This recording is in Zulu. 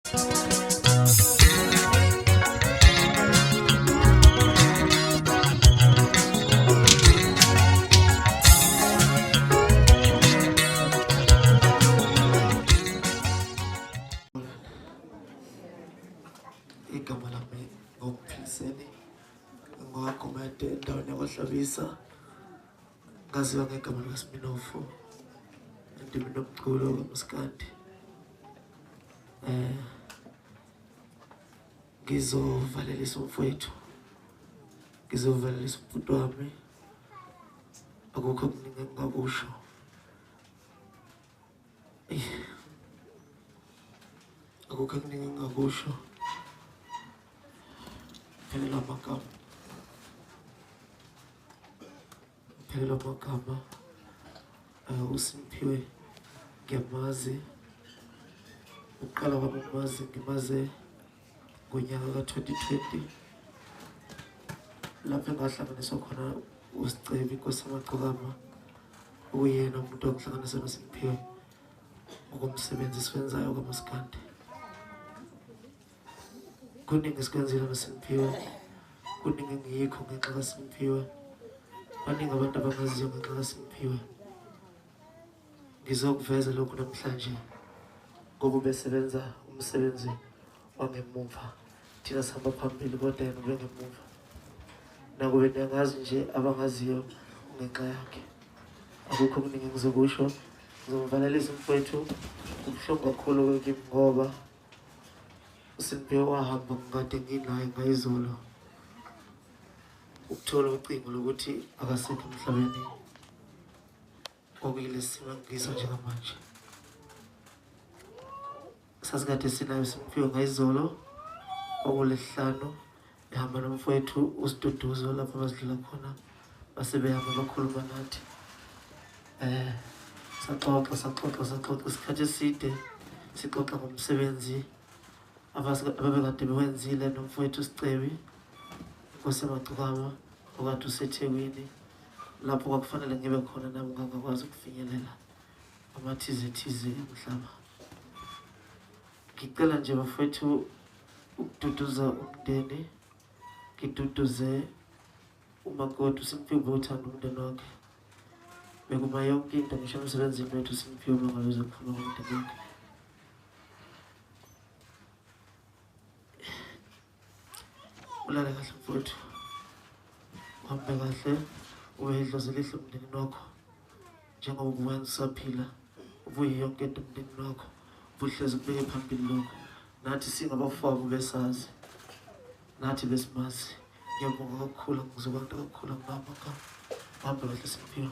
igama lami ngokuphiliseni ngwakhomede endaweni yakwahlabisa ngaziwa ngegama likaSminofu ndinomculo kaMaskandi. Ngizovalelisa umfowethu, ngizovalelisa umfundi wami, akukho okuningi engingakusho. Akukho okuningi engingakusho, phelelwa amagama. uSimphiwe ngiyamazi, uqala kwami ukumazi ngimaze ngonyaka ka-2020 lapho engahlanganiswa khona uSicebi Nkosi Amagcokama, uyena umuntu ongihlanganisa noSimphiwe ngokomsebenzi esiwenzayo kaMaskandi. Kuningi sikwenzile noSimphiwe, kuningi engiyikho ngenxa kaSimphiwe, baningi abantu abangaziyo ngenxa kaSimphiwe. Ngizokuveza lokhu namhlanje ngoba ubesebenza umsebenzi wangemuva, thina sihamba phambili kodwa yena ube ngemuva. Nakuba niyangazi nje abangaziyo ngenxa yakhe. Akukho okuningi engizokusho, ngizomvalelisa umfowethu. Kubuhlungu kakhulu kimi ngoba uSimphiwe wahamba ngikade nginaye ngayizolo, ukuthola ucingo lokuthi akasekho emhlabeni okuyile simo engiso njengamanje. Sasikade sinayo uSimphiwe ngayizolo okuLesihlanu, ehamba nomfowethu uSiduduzo lapho abazidlula khona, base behamba bakhuluma nathi. Saxoxa isikhathi eside, sixoxa ngomsebenzi ababekade bewenzile nomfowethu uSicebi Nkosi Amagcokama okade useThekwini, lapho kwakufanele ngibe khona nami ngangakwazi ukufinyelela amathize emhlaba. Ngicela nje bafowethu ukududuza umndeni, ngiduduze umakoti uSimphiwe uthanda umndeni wakhe. Bekuma yonke into ngisho emsebenzini wethu uSimphiwe mangabe uzokhuluma ngomndeni wakhe. Ulale kahle mfowethu, uhambe kahle, ube idlozi elihle emndenini wakho, njengoba ubuwenza usaphila, ubuye yonke into emndenini wakho, ubuhlezi kubeke phambili lokho. Nathi singabafowabo besazi, nathi besimazi. Ngiyabonga kakhulu, ngizobantu kakhulu ngapha. Uhambe kahle Simphiwe.